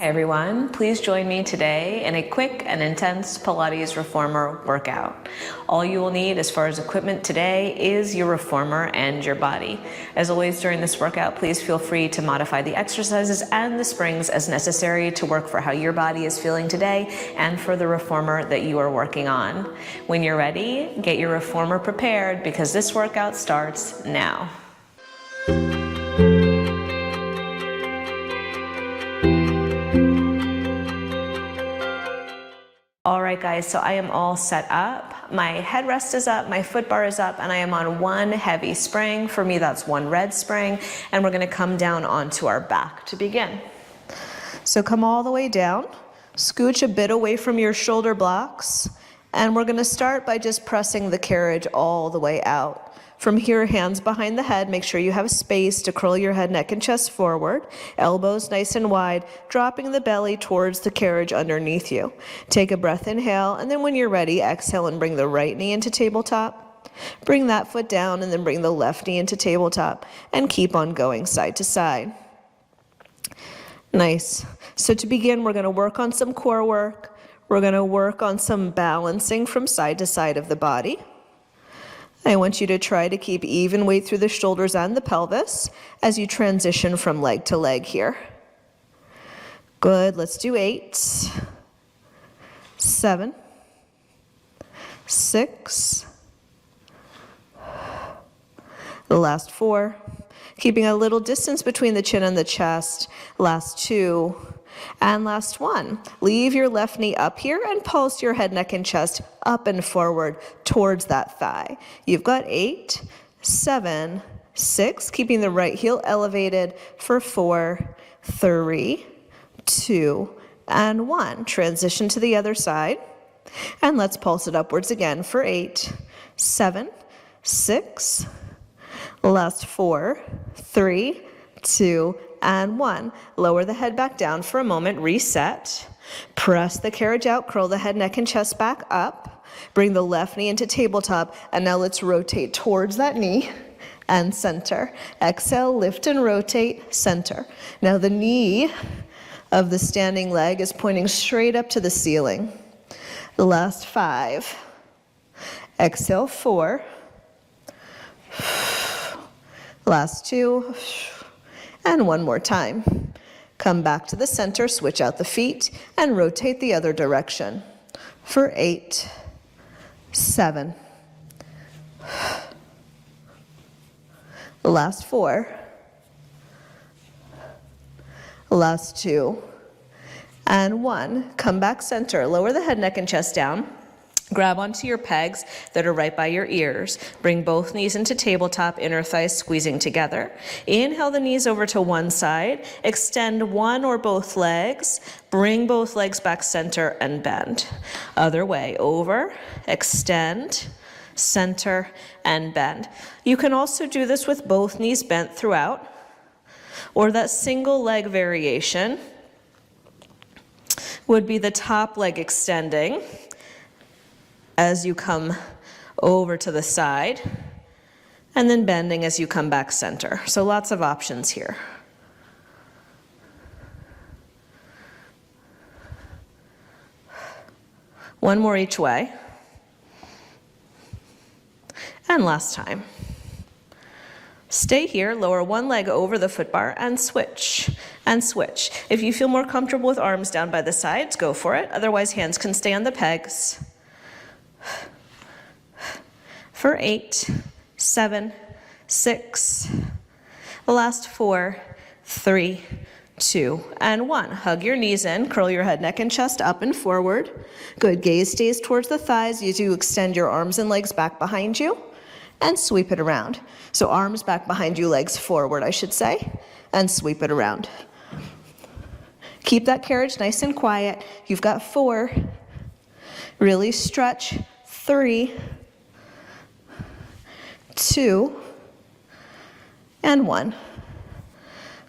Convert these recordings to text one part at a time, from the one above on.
Hey everyone, please join me today in a quick and intense Pilates Reformer workout. All you will need as far as equipment today is your reformer and your body. As always during this workout, please feel free to modify the exercises and the springs as necessary to work for how your body is feeling today and for the reformer that you are working on. When you're ready, get your reformer prepared because this workout starts now. All right guys, so I am all set up. My headrest is up, my foot bar is up, and I am on one heavy spring. For me, that's one red spring, and we're gonna come down onto our back to begin. So come all the way down, scooch a bit away from your shoulder blocks, and we're gonna start by just pressing the carriage all the way out. From here, hands behind the head, make sure you have space to curl your head, neck, and chest forward. Elbows nice and wide, dropping the belly towards the carriage underneath you. Take a breath, inhale, and then when you're ready, exhale and bring the right knee into tabletop. Bring that foot down and then bring the left knee into tabletop and keep on going side to side. Nice. So to begin, we're gonna work on some core work. We're gonna work on some balancing from side to side of the body. I want you to try to keep even weight through the shoulders and the pelvis as you transition from leg to leg here. Good, let's do 8, 7, 6, the last 4, keeping a little distance between the chin and the chest, last 2, and last 1. Leave your left knee up here and pulse your head, neck, and chest up and forward towards that thigh. You've got 8, 7, 6, keeping the right heel elevated for 4, 3, 2, and 1. Transition to the other side. And let's pulse it upwards again for 8, 7, 6, last 4, 3, 2, and 1. Lower the head back down for a moment, reset. Press the carriage out, curl the head, neck, and chest back up. Bring the left knee into tabletop, and now let's rotate towards that knee and center. Exhale, lift and rotate, center. Now the knee of the standing leg is pointing straight up to the ceiling. The last 5. Exhale, 4. Last 2. And one more time. Come back to the center, switch out the feet, and rotate the other direction. For 8, 7. The last 4. Last 2. And 1. Come back center. Lower the head, neck, and chest down. Grab onto your pegs that are right by your ears. Bring both knees into tabletop, inner thighs squeezing together. Inhale the knees over to one side. Extend one or both legs. Bring both legs back center and bend. Other way, over, extend, center, and bend. You can also do this with both knees bent throughout, or that single leg variation would be the top leg extending as you come over to the side, and then bending as you come back center. So lots of options here. One more each way. And last time. Stay here, lower one leg over the foot bar and switch, and switch. If you feel more comfortable with arms down by the sides, go for it. Otherwise, hands can stay on the pegs. For 8, 7, 6, the last 4, 3, 2, and 1. Hug your knees in, curl your head, neck, and chest up and forward. Good, gaze stays towards the thighs. You do extend your arms and legs back behind you and sweep it around. So arms back behind you, legs forward, I should say, and sweep it around. Keep that carriage nice and quiet. You've got 4. Really stretch. 3, 2, and 1.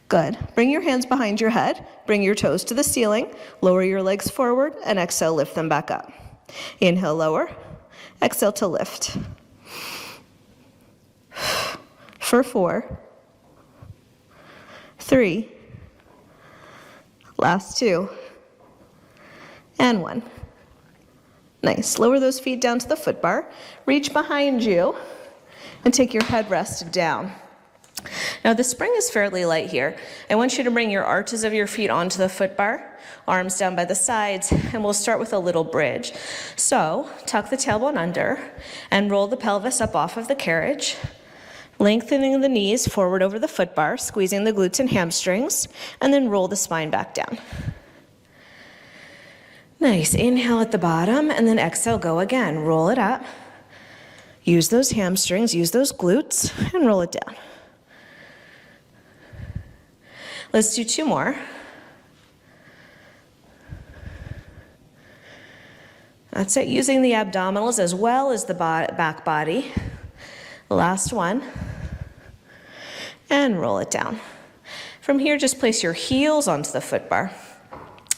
Good. Bring your hands behind your head. Bring your toes to the ceiling. Lower your legs forward and exhale, lift them back up. Inhale, lower. Exhale to lift. For 4, 3, Last 2. And 1. Nice. Lower those feet down to the foot bar. Reach behind you and take your headrest down. Now the spring is fairly light here. I want you to bring your arches of your feet onto the foot bar, arms down by the sides, and we'll start with a little bridge. So tuck the tailbone under and roll the pelvis up off of the carriage, lengthening the knees forward over the foot bar, squeezing the glutes and hamstrings, and then roll the spine back down. Nice. Inhale at the bottom, and then exhale, go again. Roll it up. Use those hamstrings, use those glutes, and roll it down. Let's do 2 more. That's it, using the abdominals as well as the back body. Last one. And roll it down. From here, just place your heels onto the foot bar.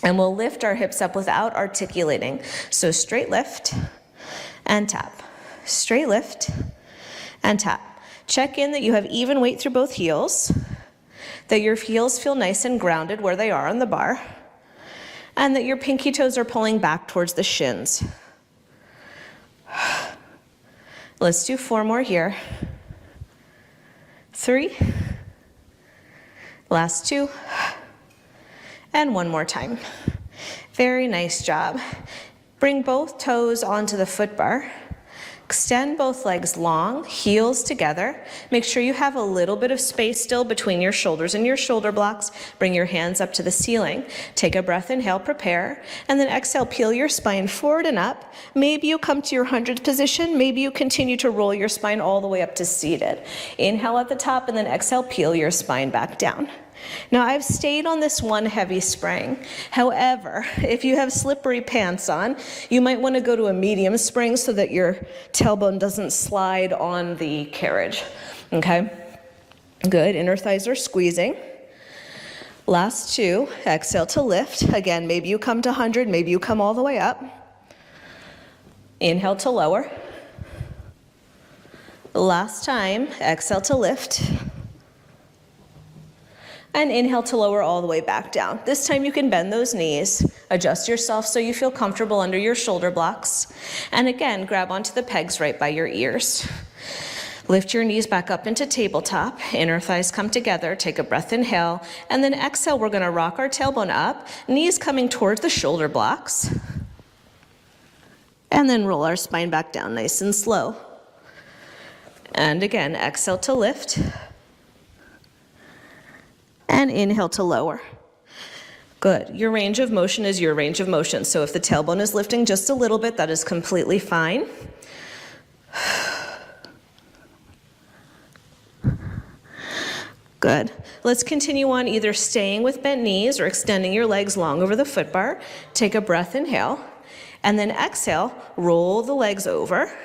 And we'll lift our hips up without articulating. So straight lift and tap. Straight lift and tap. Check in that you have even weight through both heels, that your heels feel nice and grounded where they are on the bar, and that your pinky toes are pulling back towards the shins. Let's do 4 more here. 3. Last 2. And 1 more time. Very nice job. Bring both toes onto the foot bar. Extend both legs long, heels together. Make sure you have a little bit of space still between your shoulders and your shoulder blocks. Bring your hands up to the ceiling. Take a breath, inhale, prepare, and then exhale, peel your spine forward and up. Maybe you come to your 100th position. Maybe you continue to roll your spine all the way up to seated. Inhale at the top, and then exhale, peel your spine back down. Now I've stayed on this one heavy spring. However, if you have slippery pants on, you might want to go to a medium spring so that your tailbone doesn't slide on the carriage. Okay? Good. Inner thighs are squeezing. Last 2. Exhale to lift. Again, maybe you come to 100, maybe you come all the way up. Inhale to lower. Last time. Exhale to lift. And inhale to lower all the way back down. This time you can bend those knees, adjust yourself so you feel comfortable under your shoulder blocks. And again, grab onto the pegs right by your ears. Lift your knees back up into tabletop. Inner thighs come together. Take a breath, inhale. And then exhale, we're gonna rock our tailbone up. Knees coming towards the shoulder blocks. And then roll our spine back down nice and slow. And again, exhale to lift. And inhale to lower. Good. Your range of motion is your range of motion. So if the tailbone is lifting just a little bit, that is completely fine. Good. Let's continue on either staying with bent knees or extending your legs long over the foot bar. Take a breath, inhale, and then exhale, roll the legs over.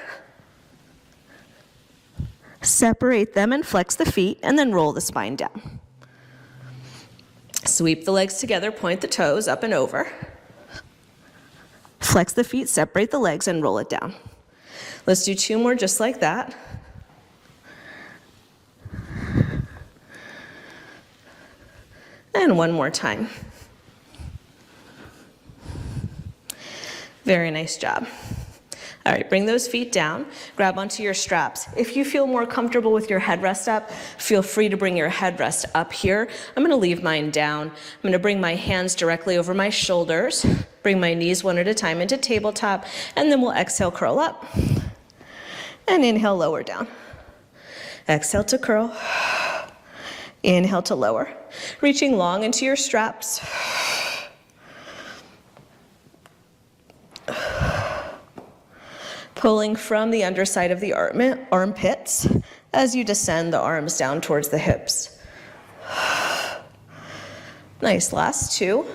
Separate them and flex the feet, and then roll the spine down. Sweep the legs together, point the toes up and over. Flex the feet, separate the legs, and roll it down. Let's do 2 more just like that. And 1 more time. Very nice job. All right, bring those feet down, grab onto your straps. If you feel more comfortable with your headrest up, feel free to bring your headrest up here. I'm gonna leave mine down. I'm gonna bring my hands directly over my shoulders, bring my knees one at a time into tabletop, and then we'll exhale, curl up, and inhale, lower down. Exhale to curl, inhale to lower. Reaching long into your straps. Pulling from the underside of the armpits as you descend the arms down towards the hips. Nice, last 2.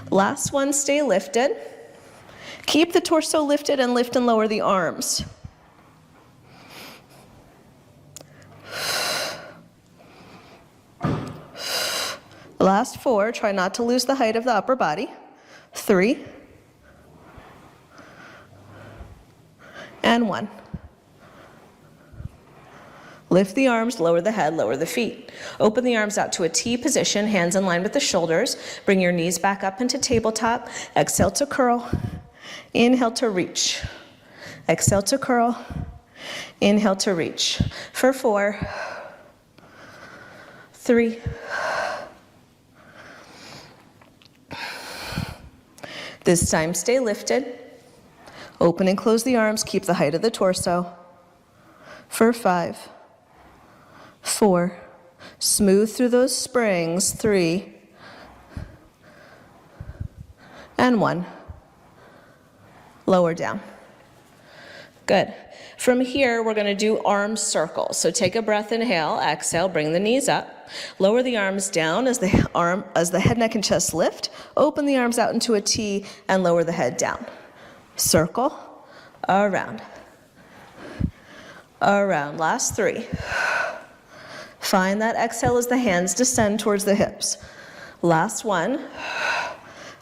Last one, stay lifted. Keep the torso lifted and lift and lower the arms. Last 4, try not to lose the height of the upper body. 3. And 1. Lift the arms, lower the head, lower the feet. Open the arms out to a T position, hands in line with the shoulders. Bring your knees back up into tabletop. Exhale to curl. Inhale to reach. Exhale to curl. Inhale to reach. For 4, 3, this time stay lifted. Open and close the arms, keep the height of the torso. For 5, 4, smooth through those springs, 3, and 1. Lower down. Good. From here, we're going to do arm circles. So take a breath, inhale, exhale, bring the knees up. Lower the arms down as the head, neck, and chest lift. Open the arms out into a T and lower the head down. Circle, around. Around, last 3. Find that exhale as the hands descend towards the hips. Last 1.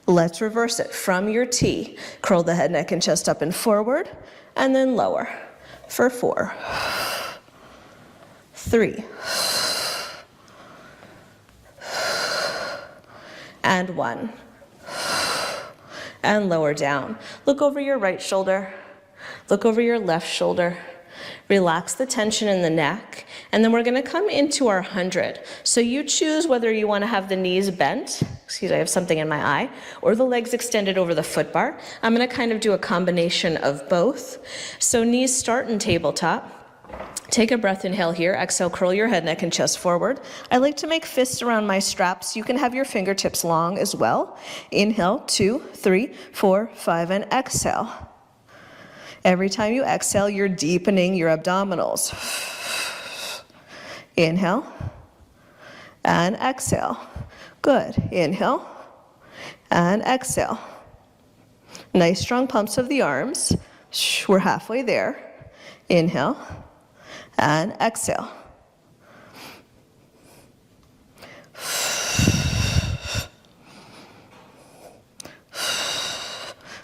Let's reverse it from your T. Curl the head, neck, and chest up and forward, and then lower. For 4, 3, and 1. And lower down. Look over your right shoulder. Look over your left shoulder. Relax the tension in the neck, and then we're going to come into our 100. So you choose whether you want to have the knees bent, excuse me, I have something in my eye, or the legs extended over the foot bar. I'm going to kind of do a combination of both. So knees start in tabletop. Take a breath, inhale here, exhale, curl your head, neck, and chest forward. I like to make fists around my straps. You can have your fingertips long as well. Inhale, 2, 3, 4, 5, and exhale. Every time you exhale, you're deepening your abdominals. Inhale and exhale. Good. Inhale and exhale. Nice strong pumps of the arms. We're halfway there. Inhale and exhale.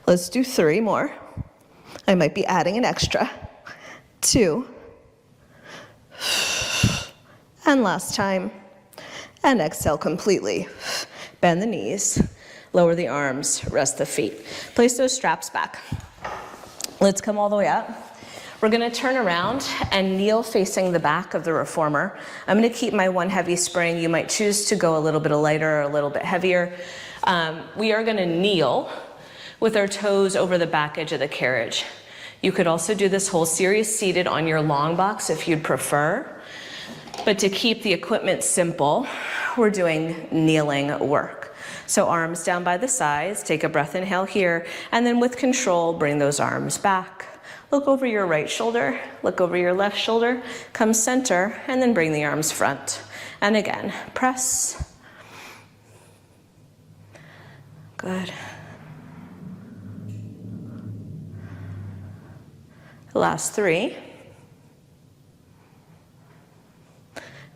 Let's do 3 more. I might be adding an extra. 2. And last time. And exhale completely. Bend the knees, lower the arms, rest the feet. Place those straps back. Let's come all the way up. We're going to turn around and kneel facing the back of the reformer. I'm going to keep my 1 heavy spring. You might choose to go a little bit lighter or a little bit heavier. We are going to kneel with our toes over the back edge of the carriage. You could also do this whole series seated on your long box if you'd prefer. But to keep the equipment simple, we're doing kneeling work. So arms down by the sides, take a breath, inhale here, and then with control, bring those arms back. Look over your right shoulder, look over your left shoulder, come center, and then bring the arms front. And again, press. Good. Last 3.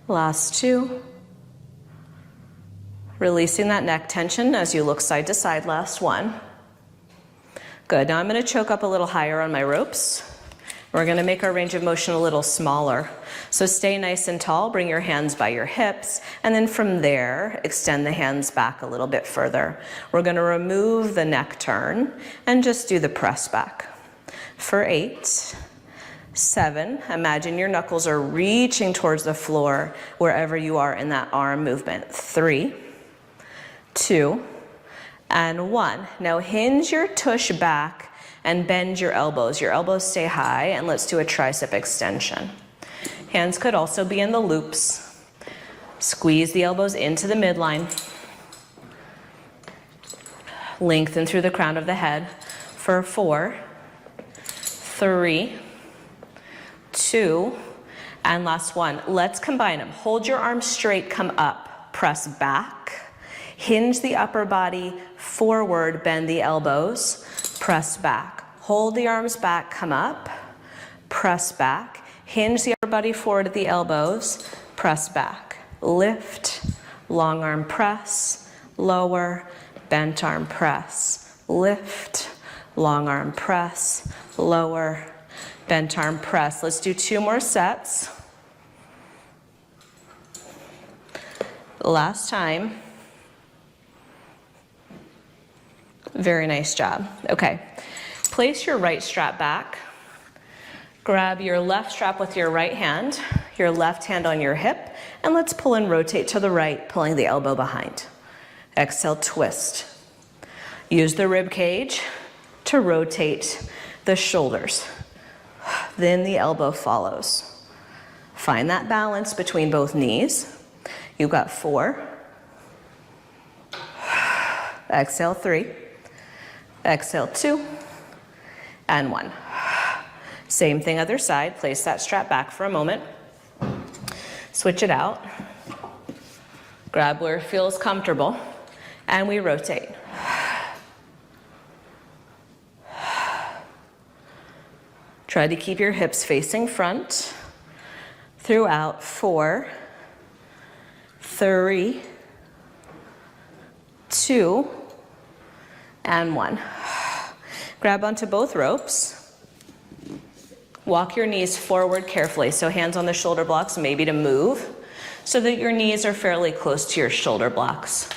Last 2. Releasing that neck tension as you look side to side. Last 1. Good. Now I'm going to choke up a little higher on my ropes. We're going to make our range of motion a little smaller. So stay nice and tall. Bring your hands by your hips. And then from there, extend the hands back a little bit further. We're going to remove the neck turn and just do the press back. For 8, 7, imagine your knuckles are reaching towards the floor wherever you are in that arm movement. 3, 2, and 1. Now hinge your tush back and bend your elbows. Your elbows stay high, and let's do a tricep extension. Hands could also be in the loops. Squeeze the elbows into the midline. Lengthen through the crown of the head. For 4, 3, 2, and last 1. Let's combine them. Hold your arms straight, come up, press back, hinge the upper body forward, bend the elbows, press back. Hold the arms back, come up, press back, hinge the upper body forward at the elbows, press back, lift, long arm press, lower, bent arm press, lift, long arm press, lower, bent arm press. Let's do 2 more sets. Last time. Very nice job. Okay, place your right strap back. Grab your left strap with your right hand, your left hand on your hip, and let's pull and rotate to the right, pulling the elbow behind. Exhale, twist. Use the rib cage to rotate the shoulders. Then the elbow follows. Find that balance between both knees. You've got 4. Exhale, 3. Exhale, 2. And 1. Same thing other side. Place that strap back for a moment. Switch it out. Grab where it feels comfortable. And we rotate. Try to keep your hips facing front throughout. 4, 3, 2, and 1. Grab onto both ropes. Walk your knees forward carefully, so hands on the shoulder blocks, maybe to move, so that your knees are fairly close to your shoulder blocks.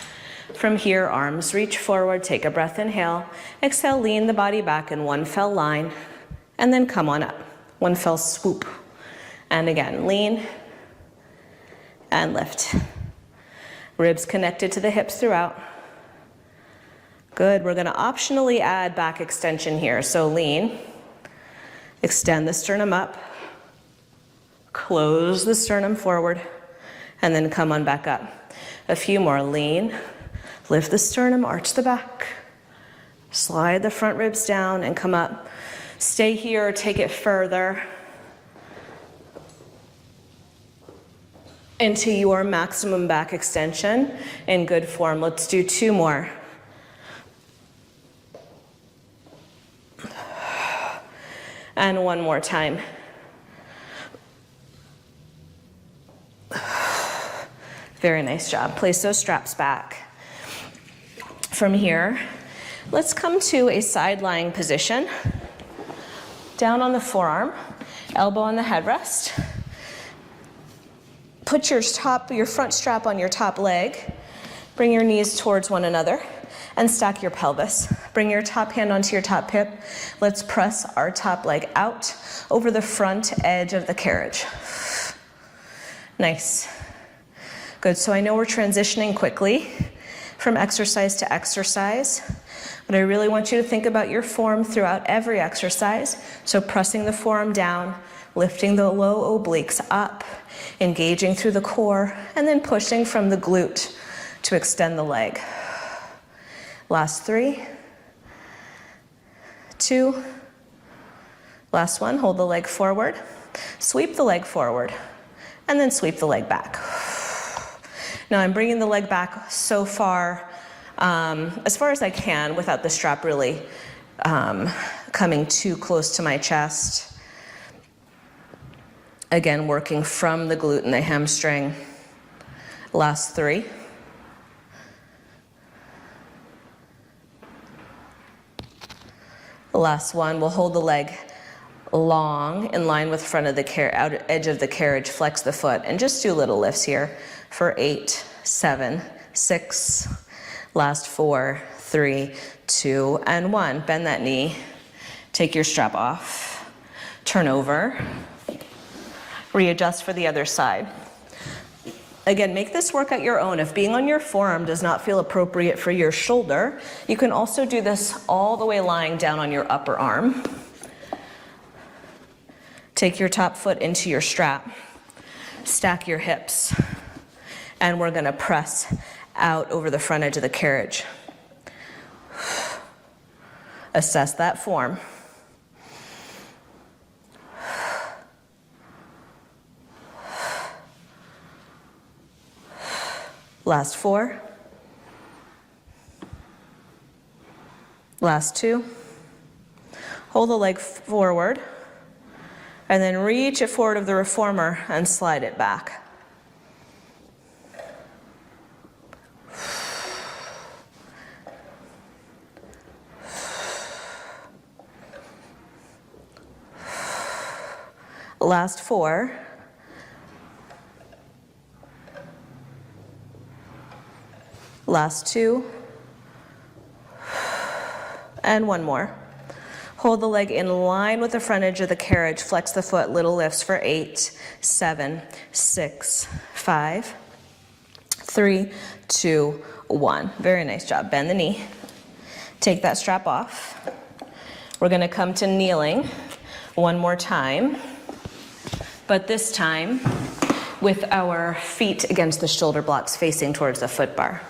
From here, arms reach forward, take a breath, inhale. Exhale, lean the body back in one fell line, and then come on up. One fell swoop. And again, lean and lift. Ribs connected to the hips throughout. Good, we're gonna optionally add back extension here. So lean, extend the sternum up, close the sternum forward, and then come on back up. A few more, lean, lift the sternum, arch the back, slide the front ribs down and come up. Stay here or take it further into your maximum back extension in good form. Let's do 2 more. And 1 more time. Very nice job. Place those straps back. From here, let's come to a side lying position. Down on the forearm, elbow on the headrest. Put your front strap on your top leg. Bring your knees towards one another and stack your pelvis. Bring your top hand onto your top hip. Let's press our top leg out over the front edge of the carriage. Nice. Good, so I know we're transitioning quickly from exercise to exercise, but I really want you to think about your form throughout every exercise. So pressing the forearm down, lifting the low obliques up, engaging through the core, and then pushing from the glute to extend the leg. Last 3, 2, last 1, hold the leg forward, sweep the leg forward, and then sweep the leg back. Now I'm bringing the leg back so far, as far as I can without the strap really coming too close to my chest. Again, working from the glute and the hamstring. Last 3. The last 1, we'll hold the leg long in line with front of the edge of the carriage, flex the foot, and just do little lifts here for 8, 7, 6, last 4, 3, 2, and 1. Bend that knee, take your strap off, turn over, readjust for the other side. Again, make this workout your own. If being on your forearm does not feel appropriate for your shoulder, you can also do this all the way lying down on your upper arm. Take your top foot into your strap, stack your hips, and we're gonna press out over the front edge of the carriage. Assess that form. Last 4. Last 2. Hold the leg forward and then reach it forward of the reformer and slide it back. Last 4. Last 2. And 1 more. Hold the leg in line with the front edge of the carriage. Flex the foot, little lifts for 8, 7, 6, 5, 3, 2, 1. Very nice job. Bend the knee. Take that strap off. We're going to come to kneeling one more time, but this time with our feet against the shoulder blocks facing towards the foot bar.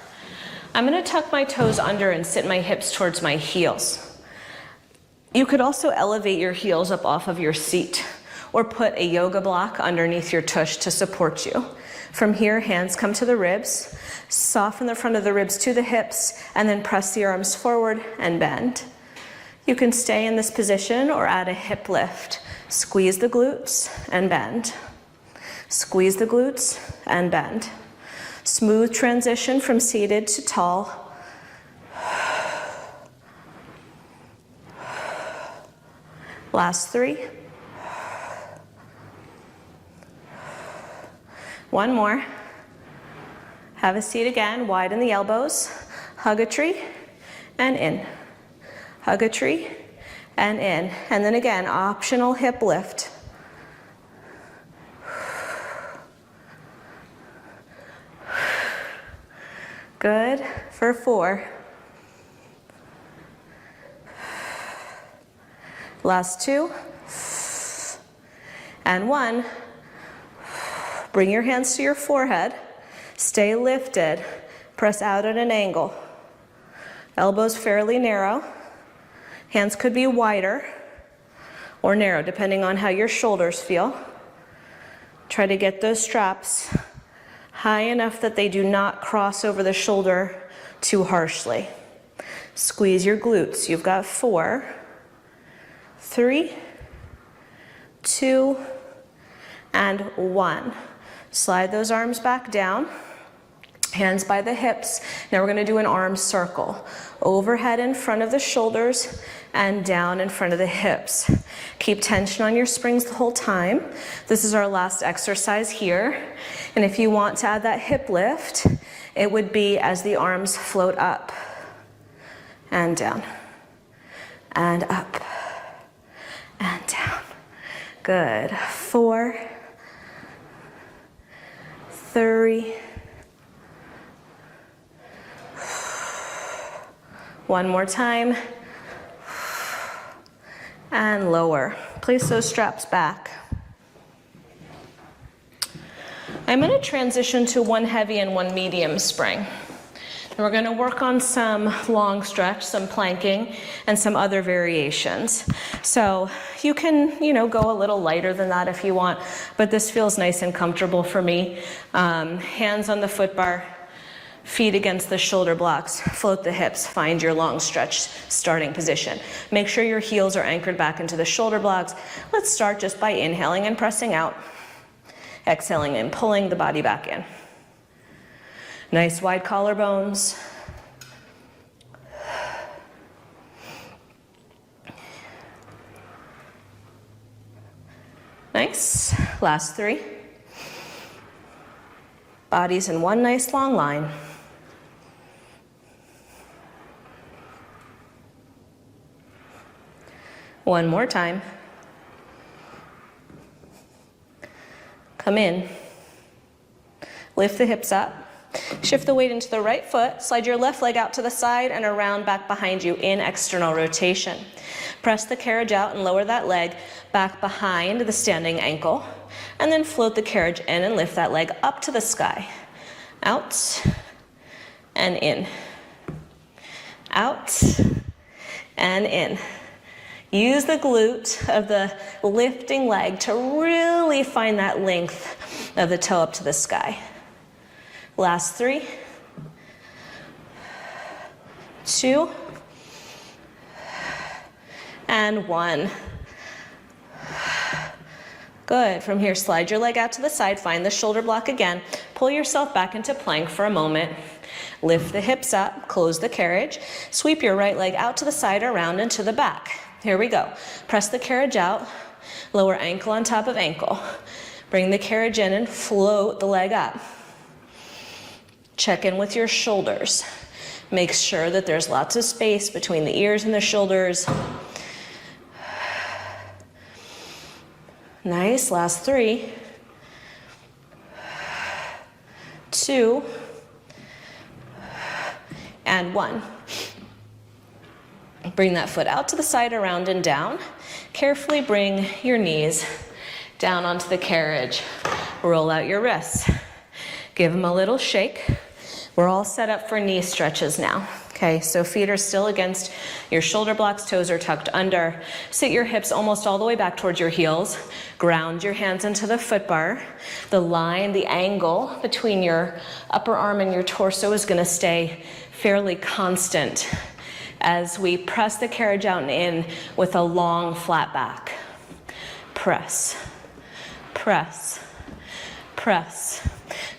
I'm going to tuck my toes under and sit my hips towards my heels. You could also elevate your heels up off of your seat or put a yoga block underneath your tush to support you. From here, hands come to the ribs, soften the front of the ribs to the hips, and then press the arms forward and bend. You can stay in this position or add a hip lift. Squeeze the glutes and bend. Squeeze the glutes and bend. Smooth transition from seated to tall. Last 3. 1 more. Have a seat again, widen the elbows, hug a tree, and in. Hug a tree, and in. And then again, optional hip lift. Good, for 4. Last 2. And 1. Bring your hands to your forehead. Stay lifted. Press out at an angle. Elbows fairly narrow. Hands could be wider or narrow, depending on how your shoulders feel. Try to get those straps high enough that they do not cross over the shoulder too harshly. Squeeze your glutes. You've got 4, 3, 2, and 1. Slide those arms back down, hands by the hips. Now we're going to do an arm circle. Overhead in front of the shoulders and down in front of the hips. Keep tension on your springs the whole time. This is our last exercise here. And if you want to add that hip lift, it would be as the arms float up and down and up and down. Good. 4, 3, 1 more time, and lower. Place those straps back. I'm going to transition to 1 heavy and 1 medium spring. And we're going to work on some long stretch, some planking, and some other variations. So you can, go a little lighter than that if you want, but this feels nice and comfortable for me. Hands on the foot bar, feet against the shoulder blocks, float the hips, find your long stretch starting position. Make sure your heels are anchored back into the shoulder blocks. Let's start just by inhaling and pressing out, exhaling and pulling the body back in. Nice wide collarbones. Nice. Last 3. Bodies in one nice long line. One more time. Come in. Lift the hips up. Shift the weight into the right foot. Slide your left leg out to the side and around back behind you in external rotation. Press the carriage out and lower that leg back behind the standing ankle. And then float the carriage in and lift that leg up to the sky. Out and in. Out and in. Use the glute of the lifting leg to really find that length of the toe up to the sky. Last 3, 2, and 1. Good. From here, slide your leg out to the side, find the shoulder block again, pull yourself back into plank for a moment, lift the hips up, close the carriage, sweep your right leg out to the side, around and to the back. Here we go. Press the carriage out, lower ankle on top of ankle. Bring the carriage in and float the leg up. Check in with your shoulders. Make sure that there's lots of space between the ears and the shoulders. Nice, last 3, 2, and 1. Bring that foot out to the side, around and down. Carefully bring your knees down onto the carriage. Roll out your wrists. Give them a little shake. We're all set up for knee stretches now. Okay, so feet are still against your shoulder blocks, toes are tucked under. Sit your hips almost all the way back towards your heels. Ground your hands into the foot bar. The line, the angle between your upper arm and your torso is gonna stay fairly constant as we press the carriage out and in with a long flat back. Press, press, press.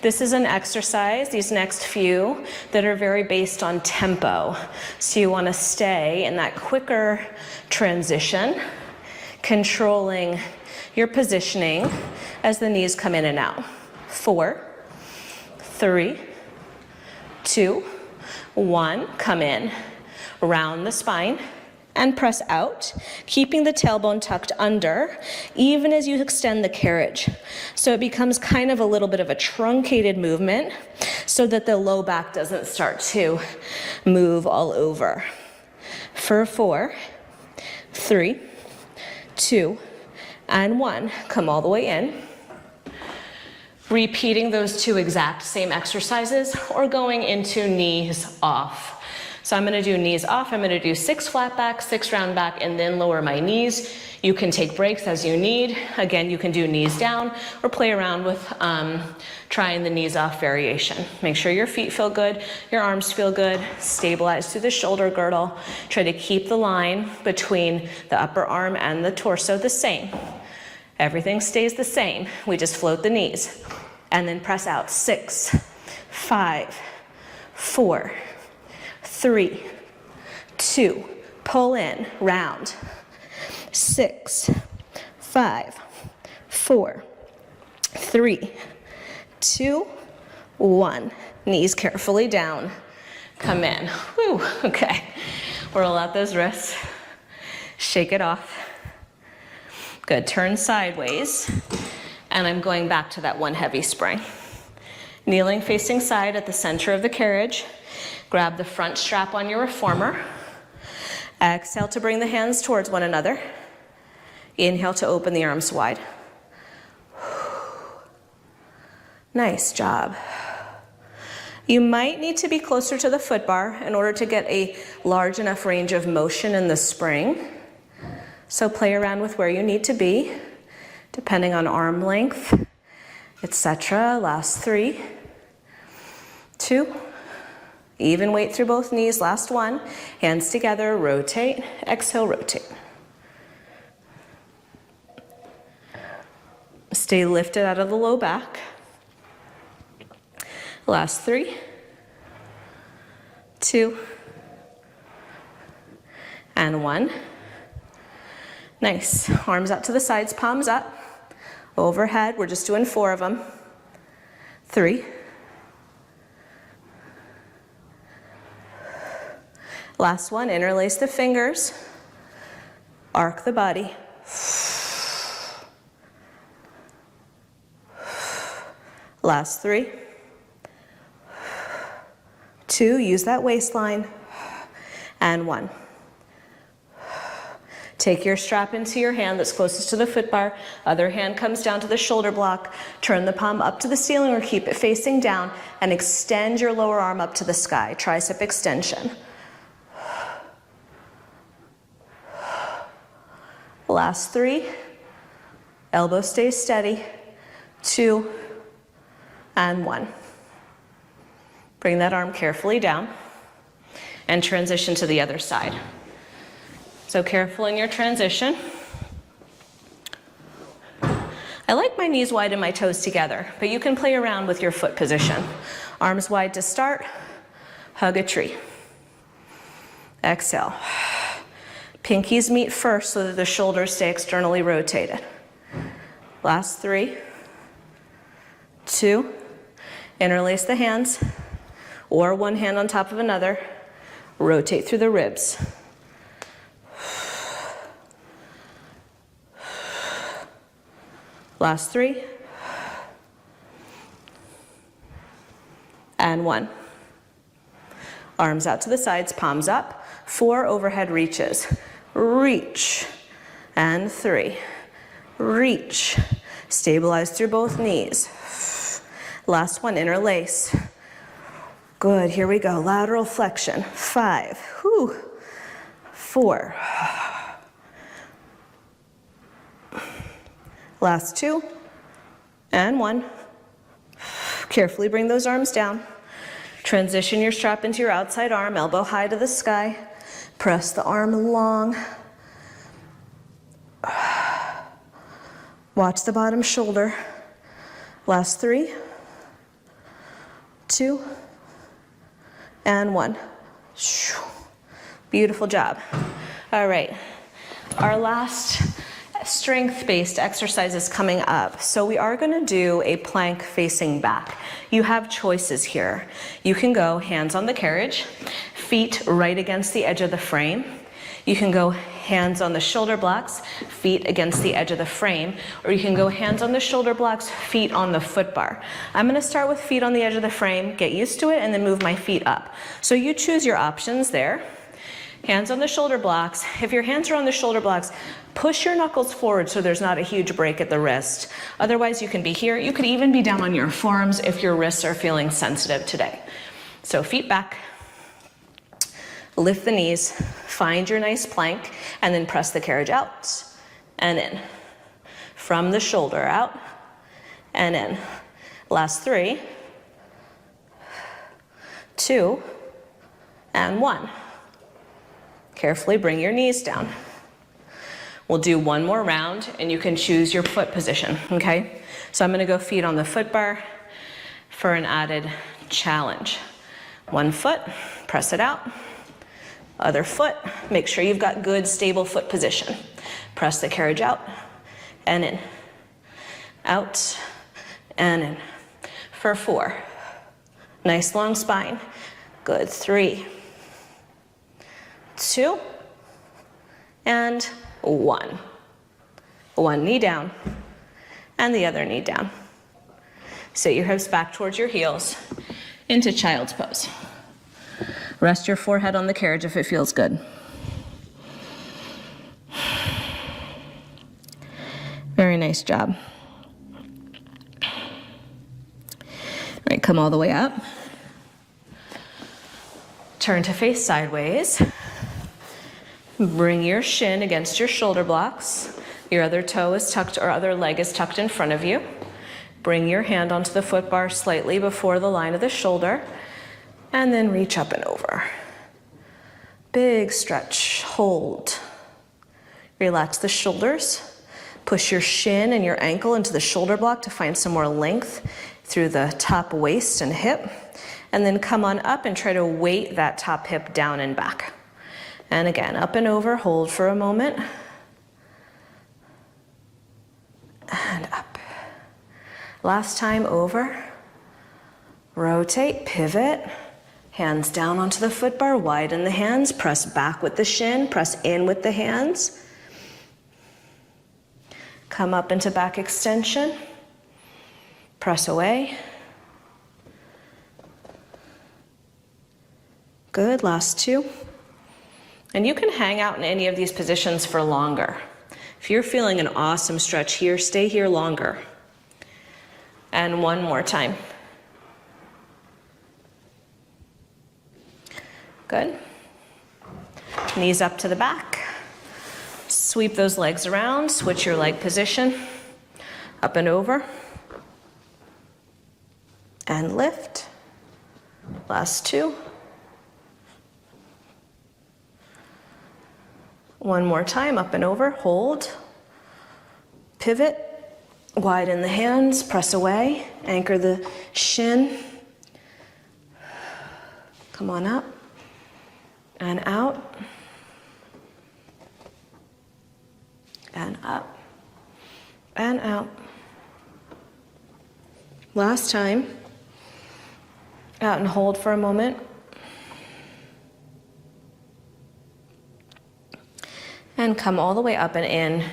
This is an exercise, these next few, that are very based on tempo. So you want to stay in that quicker transition, controlling your positioning as the knees come in and out. 4, 3, 2, 1, come in. Round the spine and press out, keeping the tailbone tucked under, even as you extend the carriage. So it becomes kind of a little bit of a truncated movement so that the low back doesn't start to move all over. For 4, 3, 2, and 1, come all the way in. Repeating those 2 exact same exercises or going into knees off. So I'm gonna do knees off, I'm gonna do 6 flat back, 6 round back, and then lower my knees. You can take breaks as you need. Again, you can do knees down or play around with trying the knees off variation. Make sure your feet feel good, your arms feel good, stabilize through the shoulder girdle. Try to keep the line between the upper arm and the torso the same. Everything stays the same. We just float the knees. And then press out. 6, 5, 4, 3, 2, pull in, round. 6, 5, 4, 3, 2, 1. Knees carefully down. Come in. Whew, okay. Roll out those wrists. Shake it off. Good, turn sideways. And I'm going back to that one heavy spring. Kneeling facing side at the center of the carriage. Grab the front strap on your reformer. Exhale to bring the hands towards one another. Inhale to open the arms wide. Nice job. You might need to be closer to the foot bar in order to get a large enough range of motion in the spring. So play around with where you need to be, depending on arm length, etc. Last 3, 2, even weight through both knees. Last 1, hands together, rotate, exhale, rotate. Stay lifted out of the low back. Last 3, 2, and 1. Nice. Arms out to the sides, palms up. Overhead, we're just doing 4 of them. 3. Last one, interlace the fingers. Arc the body. Last 3. 2, use that waistline. And 1. Take your strap into your hand that's closest to the foot bar. Other hand comes down to the shoulder block. Turn the palm up to the ceiling or keep it facing down and extend your lower arm up to the sky. Tricep extension. Last 3. Elbow stays steady. 2 and 1. Bring that arm carefully down and transition to the other side. So careful in your transition. I like my knees wide and my toes together, but you can play around with your foot position. Arms wide to start, hug a tree. Exhale. Pinkies meet first so that the shoulders stay externally rotated. Last 3, 2, interlace the hands, or one hand on top of another. Rotate through the ribs. Last 3. And 1. Arms out to the sides, palms up. 4 overhead reaches. Reach. And 3. Reach. Stabilize through both knees. Last 1, interlace. Good, here we go. Lateral flexion. 5. Whew. 4. Last 2. And 1. Carefully bring those arms down. Transition your strap into your outside arm, elbow high to the sky. Press the arm long. Watch the bottom shoulder. Last 3, 2, and 1. Beautiful job. All right, our last strength-based exercise is coming up. So we are going to do a plank facing back. You have choices here. You can go hands on the carriage, feet right against the edge of the frame. You can go hands on the shoulder blocks, feet against the edge of the frame, or you can go hands on the shoulder blocks, feet on the foot bar. I'm going to start with feet on the edge of the frame, get used to it, and then move my feet up. So you choose your options there. Hands on the shoulder blocks. If your hands are on the shoulder blocks, push your knuckles forward so there's not a huge break at the wrist. Otherwise, you can be here. You could even be down on your forearms if your wrists are feeling sensitive today. So feet back. Lift the knees, find your nice plank, and then press the carriage out and in. From the shoulder out and in. Last 3, 2, and 1. Carefully bring your knees down. We'll do one more round, and you can choose your foot position, okay? So I'm gonna go feet on the foot bar for an added challenge. One foot, press it out. Other foot, make sure you've got good stable foot position. Press the carriage out and in. Out and in. For 4. Nice long spine. Good. 3, 2, and 1. One knee down and the other knee down. Sit your hips back towards your heels into child's pose. Rest your forehead on the carriage if it feels good. Very nice job. All right, come all the way up. Turn to face sideways. Bring your shin against your shoulder blocks. Your other toe is tucked, or other leg is tucked in front of you. Bring your hand onto the foot bar slightly before the line of the shoulder. And then reach up and over. Big stretch, hold. Relax the shoulders. Push your shin and your ankle into the shoulder block to find some more length through the top waist and hip. And then come on up and try to weight that top hip down and back. And again, up and over, hold for a moment. And up. Last time over. Rotate, pivot. Hands down onto the foot bar, widen the hands, press back with the shin, press in with the hands. Come up into back extension. Press away. Good, last 2. And you can hang out in any of these positions for longer. If you're feeling an awesome stretch here, stay here longer. And one more time. Good. Knees up to the back. Sweep those legs around, switch your leg position. Up and over. And lift. Last 2. One more time, up and over, hold. Pivot, widen the hands, press away, anchor the shin. Come on up. And out, and up, and out. Last time. Out and hold for a moment. And come all the way up and in.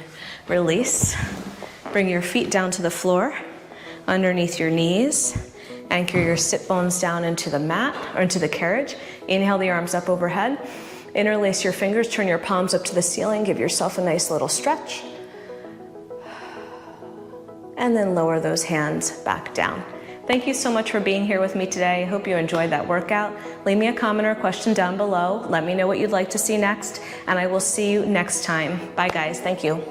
Release. Bring your feet down to the floor, underneath your knees. Anchor your sit bones down into the mat or into the carriage. Inhale the arms up overhead. Interlace your fingers, turn your palms up to the ceiling. Give yourself a nice little stretch. And then lower those hands back down. Thank you so much for being here with me today. I hope you enjoyed that workout. Leave me a comment or a question down below. Let me know what you'd like to see next, and I will see you next time. Bye guys, thank you.